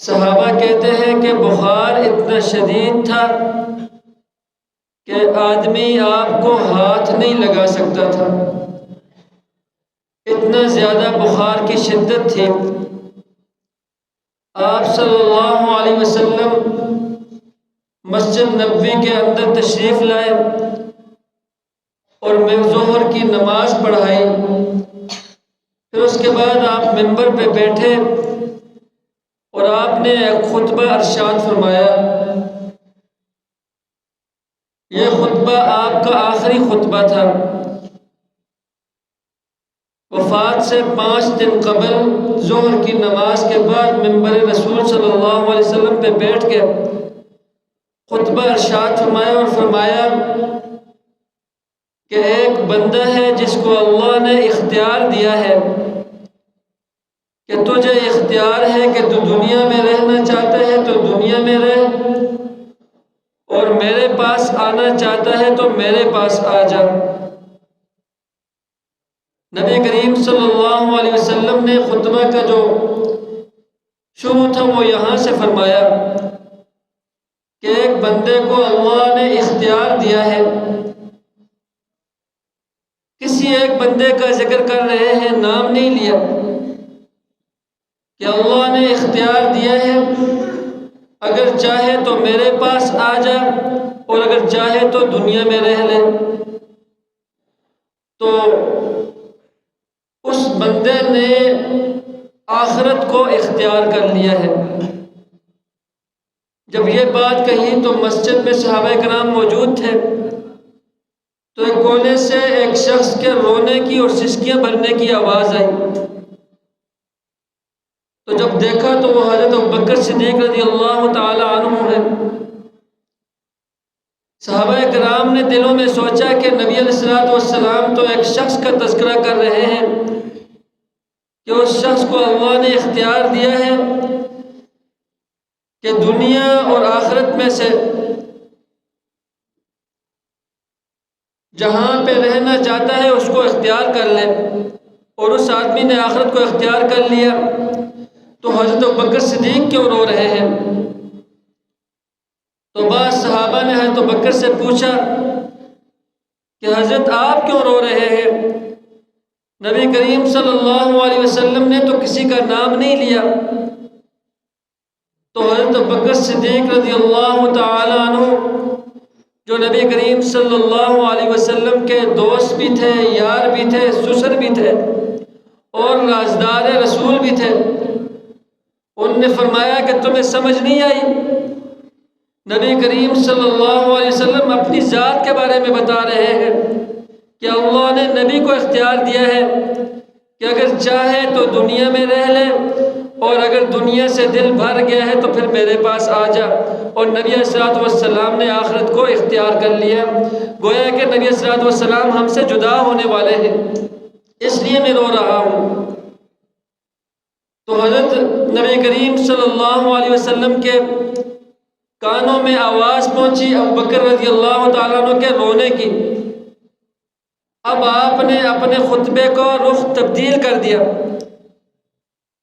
صحابہ کہتے ہیں کہ بخار اتنا شدید تھا کہ آدمی آپ کو ہاتھ نہیں لگا سکتا تھا، اتنا زیادہ بخار کی شدت تھی۔ آپ صلی اللہ علیہ وسلم مسجد نبوی کے اندر تشریف لائے اور ظہر کی نماز پڑھائی۔ پھر اس کے بعد آپ منبر پہ بیٹھے اور آپ نے ایک خطبہ ارشاد فرمایا۔ یہ خطبہ آپ کا آخری خطبہ تھا۔ وفات سے 5 دن قبل ظہر کی نماز کے بعد منبر رسول صلی اللہ علیہ وسلم پہ بیٹھ کے خطبہ ارشاد فرمایا اور فرمایا کہ ایک بندہ ہے جس کو اللہ نے اختیار دیا ہے کہ تجھے اختیار ہے کہ تو دنیا میں رہنا چاہتا ہے تو دنیا میں رہ، اور میرے پاس آنا چاہتا ہے تو میرے پاس آ جا۔ نبی کریم صلی اللہ علیہ وسلم نے خطبہ کا جو شروع تھا وہ یہاں سے فرمایا کہ ایک بندے کو اللہ نے اختیار دیا ہے۔ کسی ایک بندے کا ذکر کر رہے ہیں، نام نہیں لیا، کہ اللہ نے اختیار دیا ہے اگر چاہے تو میرے پاس آ جا اور اگر چاہے تو دنیا میں رہ لے۔ تو اس بندے نے آخرت کو اختیار کر لیا ہے۔ جب یہ بات کہی تو مسجد میں صحابہ کرام موجود تھے، تو ایک کونے سے ایک شخص کے رونے کی اور سسکیاں بھرنے کی آواز آئی۔ تو جب دیکھا تو وہ حضرت ابوبکر صدیق رضی اللہ تعالی عنہ ہے۔ صحابہ کرام نے دلوں میں سوچا کہ نبی علیہ السلام تو ایک شخص کا تذکرہ کر رہے ہیں کہ اس شخص کو اللہ نے اختیار دیا ہے کہ دنیا اور آخرت میں سے جہاں پہ رہنا چاہتا ہے اس کو اختیار کر لے، اور اس آدمی نے آخرت کو اختیار کر لیا۔ تو حضرت ابوبکر صدیق کیوں رو رہے ہیں؟ تو بعض صحابہ نے حضرت ابوبکر سے پوچھا کہ حضرت آپ کیوں رو رہے ہیں؟ نبی کریم صلی اللہ علیہ وسلم نے تو کسی کا نام نہیں لیا۔ تو حضرت ابوبکر صدیق رضی اللہ تعالی عنہ جو نبی کریم صلی اللہ علیہ وسلم کے دوست بھی تھے، یار بھی تھے، سسر بھی تھے اور رازدار رسول بھی تھے، ان نے فرمایا کہ تمہیں سمجھ نہیں آئی؟ نبی کریم صلی اللہ علیہ وسلم اپنی ذات کے بارے میں بتا رہے ہیں کہ اللہ نے نبی کو اختیار دیا ہے کہ اگر چاہے تو دنیا میں رہ لے، اور اگر دنیا سے دل بھر گیا ہے تو پھر میرے پاس آ جا۔ اور نبی علیہ السلام نے آخرت کو اختیار کر لیا۔ گویا کہ نبی علیہ السلام ہم سے جدا ہونے والے ہیں، اس لیے میں رو رہا ہوں۔ تو حضرت نبی کریم صلی اللہ علیہ وسلم کے کانوں میں آواز پہنچی ابوبکر رضی اللہ تعالیٰ عنہ کے رونے کی۔ اب آپ نے اپنے خطبے کو رخ تبدیل کر دیا،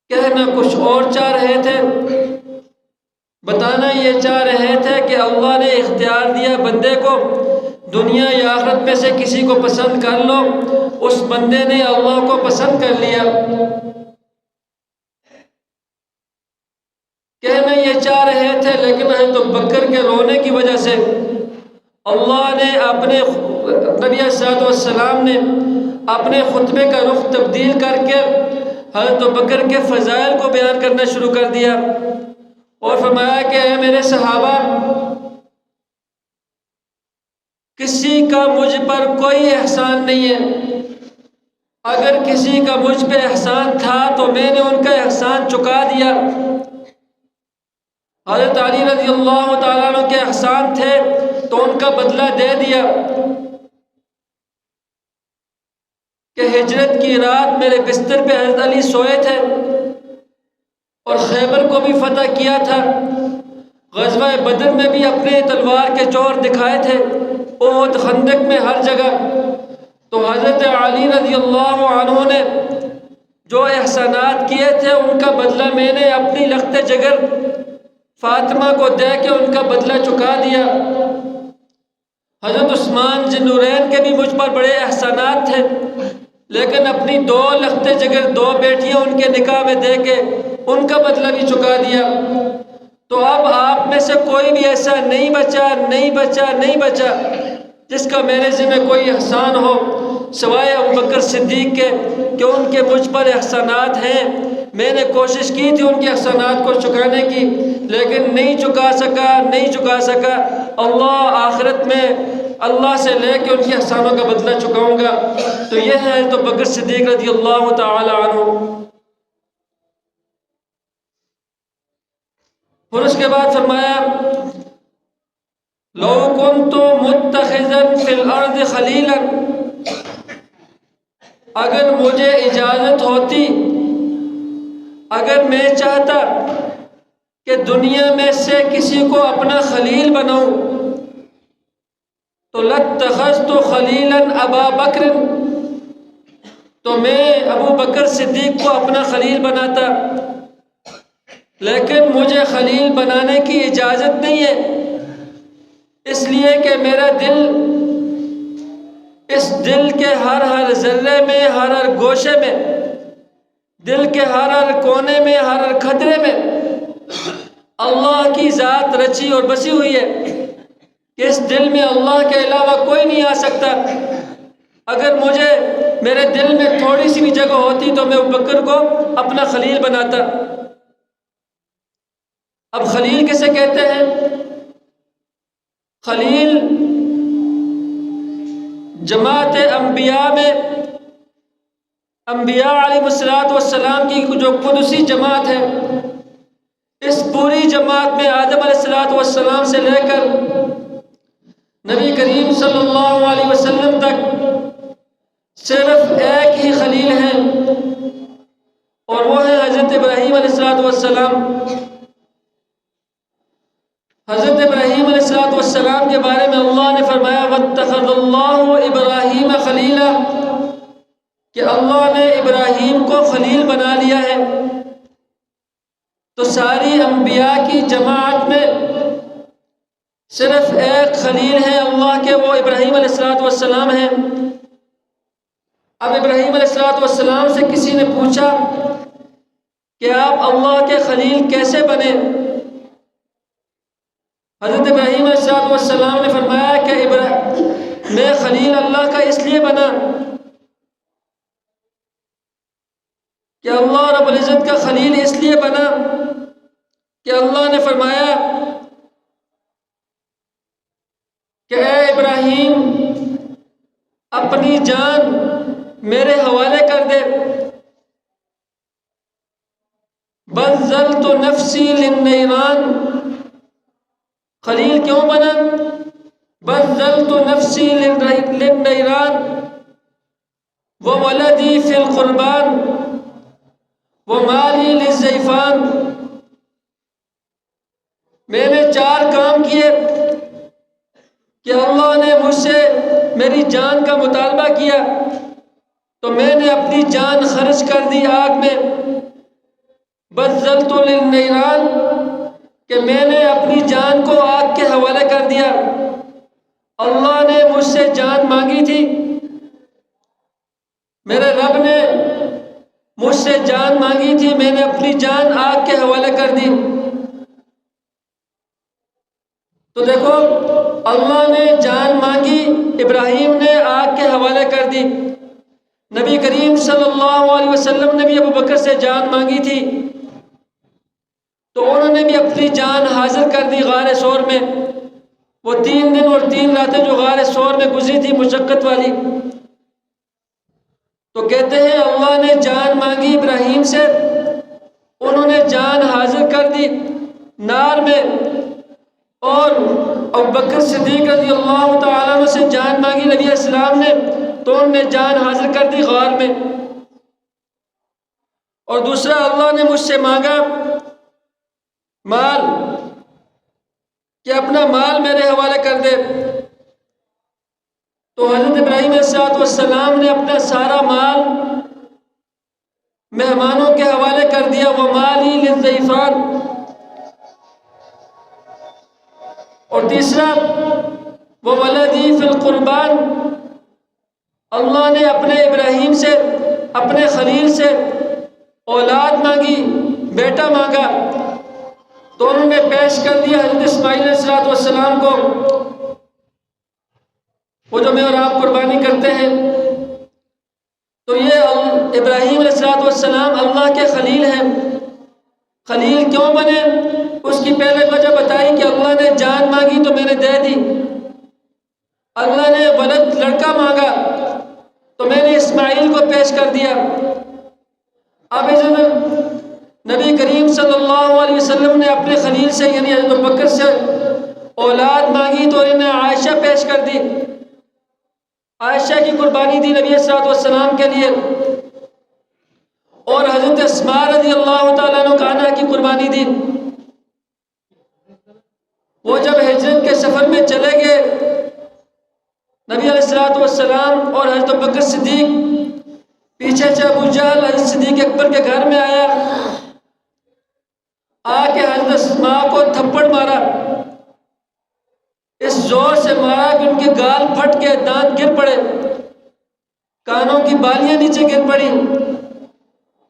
کہنا کچھ اور چاہ رہے تھے، بتانا یہ چاہ رہے تھے کہ اللہ نے اختیار دیا بندے کو دنیا یا آخرت میں سے کسی کو پسند کر لو۔ اس بندے نے اللہ کو پسند کر لیا۔ کہنا یہ چاہ رہے تھے، لیکن حضرت ابوبکر کے رونے کی وجہ سے اللہ نے اپنے نبی علیہ السلام نے اپنے خطبے کا رخ تبدیل کر کے حضرت ابوبکر کے فضائل کو بیان کرنا شروع کر دیا، اور فرمایا کہ اے میرے صحابہ، کسی کا مجھ پر کوئی احسان نہیں ہے۔ اگر کسی کا مجھ پہ احسان تھا تو میں نے ان کا احسان چکا دیا۔ حضرت علی رضی اللہ تعالیٰ عنہ کے احسان تھے تو ان کا بدلہ دے دیا کہ ہجرت کی رات میرے بستر پہ حضرت علی سوئے تھے، اور خیبر کو بھی فتح کیا تھا، غزوہ بدر میں بھی اپنے تلوار کے چور دکھائے تھے، احد خندق میں ہر جگہ۔ تو حضرت علی رضی اللہ عنہ نے جو احسانات کیے تھے ان کا بدلہ میں نے اپنی لخت جگر فاطمہ کو دے کے ان کا بدلہ چکا دیا۔ حضرت عثمان ذی النورین کے بھی مجھ پر بڑے احسانات تھے، لیکن اپنی 2 لخت جگر 2 بیٹیاں ان کے نکاح میں دے کے ان کا بدلہ بھی چکا دیا۔ تو اب آپ میں سے کوئی بھی ایسا نہیں بچا جس کا میرے ذمہ کوئی احسان ہو سوائے ابوبکر صدیق کے، کہ ان کے مجھ پر احسانات ہیں۔ میں نے کوشش کی تھی ان کے احسانات کو چکانے کی، لیکن نہیں چکا سکا۔ اللہ آخرت میں اللہ سے لے کے ان کے احسانوں کا بدلہ چکاؤں گا۔ تو یہ ہے تو ابوبکر صدیق رضی اللہ تعالی عنہ۔ پھر اس کے بعد فرمایا لو كنت متخذا في الارض خلیلا، اگر مجھے اجازت ہوتی، اگر میں چاہتا کہ دنیا میں سے کسی کو اپنا خلیل بناؤں تو لاتخذت خلیلا ابا بکر، تو میں ابو بکر صدیق کو اپنا خلیل بناتا، لیکن مجھے خلیل بنانے کی اجازت نہیں ہے، اس لیے کہ میرا دل، اس دل کے ہر ذرے میں، ہر گوشے میں، دل کے ہر کونے میں، ہر خطرے میں اللہ کی ذات رچی اور بسی ہوئی ہے کہ اس دل میں اللہ کے علاوہ کوئی نہیں آ سکتا۔ اگر مجھے میرے دل میں تھوڑی سی بھی جگہ ہوتی تو میں ابوبکر کو اپنا خلیل بناتا۔ اب خلیل کسے کہتے ہیں؟ خلیل جماعت انبیاء میں، انبیاء علیہ السلام کی جو قدسی جماعت ہے، اس پوری جماعت میں آدم علیہ السلام سے لے کر نبی کریم صلی اللہ علیہ وسلم تک صرف ایک ہی خلیل ہے، اور وہ ہے حضرت ابراہیم علیہ السلام۔ حضرت ابراہیم علیہ السلام کے بارے میں اللہ نے فرمایا وَاتَّخَذَ اللَّهُ إِبْرَاهِيمَ خَلِيلًا، کہ اللہ نے ابراہیم کو خلیل بنا لیا ہے۔ تو ساری انبیاء کی جماعت میں صرف ایک خلیل ہے اللہ کے، وہ ابراہیم علیہ السلام ہیں۔ اب ابراہیم علیہ السلام سے کسی نے پوچھا کہ آپ اللہ کے خلیل کیسے بنے؟ حضرت ابراہیم علیہ السلام نے فرمایا کہ میں خلیل اللہ کا اس لیے بنا کہ اللہ رب العزت کا خلیل اس لیے بنا کہ اللہ نے فرمایا کہ اے ابراہیم اپنی جان میرے حوالے کر دے، بذلت نفسی للنیران۔ خلیل کیوں بنا؟ بذلت نفسی للنیران وولدی فی القربان ومالی للزیفان۔ میں نے 4 کام کیے کہ اللہ نے مجھ سے میری جان کا مطالبہ کیا تو میں نے اپنی جان خرچ کر دی آگ میں۔ بذلت للنیران کہ میں نے اپنی جان کو آگ کے حوالے کر دیا۔ اللہ نے مجھ سے جان مانگی تھی، میرے رب نے مجھ سے جان مانگی تھی، میں نے اپنی جان آگ کے حوالے کر دی۔ تو دیکھو اللہ نے جان مانگی، ابراہیم نے آگ کے حوالے کر دی۔ نبی کریم صلی اللہ علیہ وسلم نے بھی ابوبکر سے جان مانگی تھی تو انہوں نے بھی اپنی جان حاضر کر دی غار ثور میں۔ وہ 3 دن اور 3 راتیں جو غار ثور میں گزری تھی مشقت والی، تو کہتے ہیں اللہ نے جان مانگی ابراہیم سے، انہوں نے جان حاضر کر دی نار میں، اور ابوبکر صدیق رضی اللہ تعالیٰ عنہ سے جان مانگی نبی علیہ السلام نے تو انہوں نے جان حاضر کر دی غار میں۔ اور دوسرا اللہ نے مجھ سے مانگا مال، کہ اپنا مال میرے حوالے کر دے، تو حضرت ابراہیم علیہ السلام نے اپنا سارا مال مہمانوں کے حوالے کر دیا، وَمَالِي لِلضَّيْفَانِ، اور تیسرا وَوَلَدِي فِي الْقُرْبَانِ، اللہ نے اپنے ابراہیم سے، اپنے خلیل سے اولاد مانگی، بیٹا مانگا، تو انہوں نے پیش کر دیا حضرت اسماعیل علیہ السلام کو، وہ جو میں اور آپ قربانی کرتے ہیں۔ تو یہ ابراہیم علیہ السلام اللہ کے خلیل ہیں۔ خلیل کیوں بنے؟ اس کی پہلے وجہ بتائی کہ اللہ نے جان مانگی تو میں نے دے دی، اللہ نے ولد لڑکا مانگا تو میں نے اسماعیل کو پیش کر دیا۔ اب نبی کریم صلی اللہ علیہ وسلم نے اپنے خلیل سے یعنی حضرت بکر سے اولاد مانگی تو انہیں عائشہ پیش کر دی، عائشہ کی قربانی دی نبی صلی اللہ علیہ وسلم کے لیے، اور حضرت اسماء رضی اللہ تعالیٰ عنہ عنہا کی قربانی دی۔ وہ جب ہجرت کے سفر میں چلے گئے، نبی علیہ السلام اور حضرت بکر صدیق پیچھے سے ابو جہل حضرت صدیق اکبر کے گھر میں آیا، آ کے حضرت اسماء کو تھپڑ مارا، اس زور سے مارا کہ ان کے گال پھٹ کے دانت گر پڑے، کانوں کی بالیاں نیچے گر پڑی،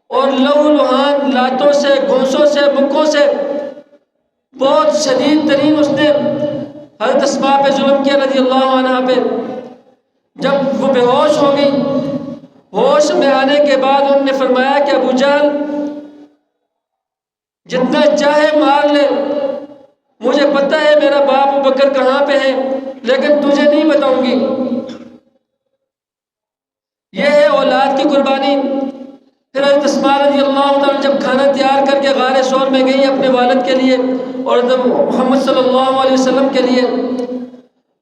اور لہو لہان لاتوں سے، گھونسوں سے، مکوں سے بہت شدید ترین اس نے حضرت اسماء پہ ظلم کیا رضی اللہ عنہ پہ۔ جب وہ بے ہوش ہو گئی، ہوش میں آنے کے بعد انہوں نے فرمایا کہ ابو جہل جتنا چاہے مار لے، مجھے پتہ ہے میرا باپ ابو بکر کہاں پہ ہے، لیکن تجھے نہیں بتاؤں گی۔ یہ ہے اولاد کی قربانی۔ پھر حضرت اسماء رضی اللہ تعالیٰ جب کھانا تیار کر کے غار ثور میں گئی اپنے والد کے لیے اور حضرت محمد صلی اللہ علیہ وسلم کے لیے،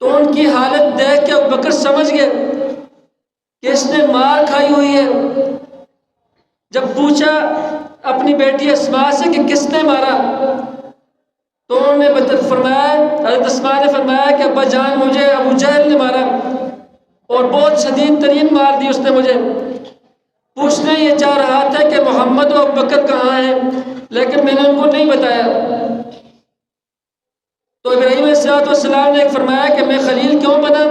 تو ان کی حالت دیکھ کے ابو بکر سمجھ گئے کہ اس نے مار کھائی ہوئی ہے۔ جب پوچھا اپنی بیٹی اسماء سے کہ کس نے مارا، تو انہوں نے فرمایا، حضرت اسماء نے فرمایا کہ ابا جان مجھے ابو جہل نے مارا اور بہت شدید ترین مار دی اس نے مجھے۔ پوچھنے یہ چاہ رہا تھا کہ محمد و ابو بکر کہاں ہیں، لیکن میں نے ان کو نہیں بتایا۔ تو ابراہیم علیہ السلام نے فرمایا کہ میں خلیل کیوں بنا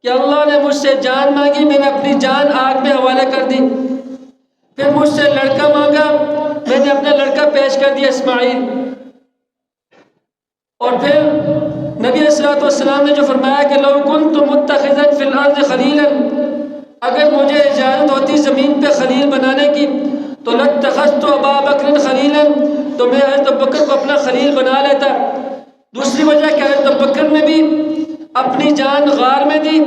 کہ اللہ نے مجھ سے جان مانگی، میں نے اپنی جان آگ میں حوالے کر دی، پھر مجھ سے لڑکا مانگا، میں نے اپنا لڑکا پیش کر دیا اسماعیل، اور پھر نبی علیہ السلام نے جو فرمایا کہ لو کنت متخذا فی الارض خلیلا، اگر مجھے اجازت ہوتی زمین پہ خلیل بنانے کی تو لاتخذت ابا بکر خلیلا، تو میں حضرت بکر کو اپنا خلیل بنا لیتا۔ دوسری وجہ کہ حضرت بکر نے بھی اپنی جان غار میں دی